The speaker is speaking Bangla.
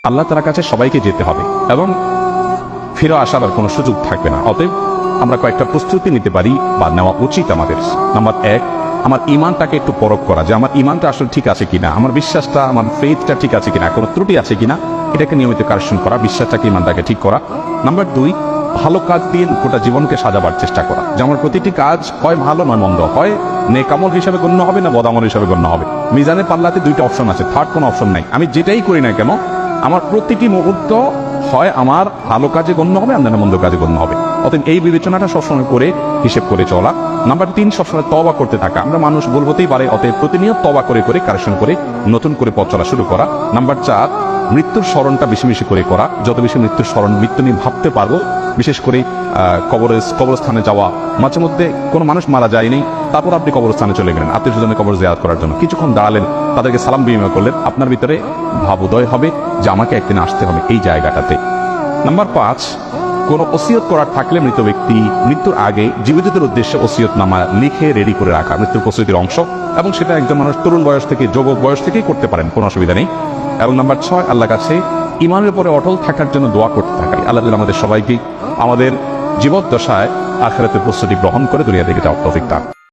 আল্লাহ তাআলার কাছে সবাইকে যেতে হবে এবং ফিরে আসার আর কোনো সুযোগ থাকবে না। অতএব আমরা কয়েকটা প্রস্তুতি নিতে পারি বা নেওয়া উচিত আমাদের। নাম্বার 1, আমার ইমানটাকে একটু পরখ করা, যে আমার ইমানটা আসলে ঠিক আছে কিনা, আমার বিশ্বাসটা, আমার ফেথটা ঠিক আছে কিনা, কোনো ত্রুটি আছে কিনা, এটাকে নিয়মিত কারেকশন করা, বিশ্বাসটাকে, ইমানটাকে ঠিক করা। নাম্বার 2, ভালো কাজ দিয়ে গোটা জীবনকে সাজাবার চেষ্টা করা, যে আমার প্রতিটি কাজ হয় ভালো নয় মন্দ, হয় নেক আমল হিসাবে গণ্য হবে না বদামল হিসাবে গণ্য হবে। মিজানের পাল্লাতে 2টা অপশন আছে, থার্ড কোনো অপশন নাই। আমি যেটাই করি না কেন আমার প্রতিটি মুহূর্ত হয় আমার ভালো কাজে গণ্য হবে, আমাদের মন্দ কাজে গণ্য হবে। অতএব এই বিবেচনাটা সবসময় করে হিসেব করে চলা। নাম্বার 3, সবসময় তওবা করতে থাকা। আমরা মানুষ ভুল হতেই পারে, অতএব প্রতিনিয়ত তওবা করে করে কারেকশন করে নতুন করে পথ চলা শুরু করা। নাম্বার 4, মৃত্যুর স্মরণটা বেশি বেশি করে করা। যত বেশি মৃত্যুর স্মরণ, মৃত্যু নিয়ে ভাবতে পারবো, বিশেষ করে কবরস্থানে যাওয়া। মাঝে মধ্যে কোনো মানুষ মারা যায়নি, তারপর আপনি কবরস্থানে চলে গেলেন আত্মীয় স্বজনের কবর জিয়ারত করার জন্য, কিছুক্ষণ দাঁড়ালেন, তাদেরকে সালাম বিনিময় করলেন, আপনার ভিতরে ভাবোদয় হবে যে আমাকে একদিন আসতে হবে এই জায়গাটাতে। নাম্বার 5, কোনো ওসিয়ত করার থাকলে মৃত ব্যক্তি মৃত্যুর আগে জীবিতদের উদ্দেশ্যে ওসিয়তনামা লিখে রেডি করে রাখা, মৃত্যুর প্রস্তুতির অংশ, এবং সেটা একজন মানুষ তরুণ বয়স থেকে যুবক বয়স থেকেই করতে পারেন, কোনো অসুবিধা নেই। এবং নাম্বার 6, আল্লাহর কাছে ইমানের উপরে অটল থাকার জন্য দোয়া করতে থাকা। আল্লাহ আমাদের সবাইকে আমাদের জীবদ্দশায় আখিরাতের প্রস্তুতি গ্রহণ করে দুনিয়া থেকে যাওয়ার তৌফিক দান।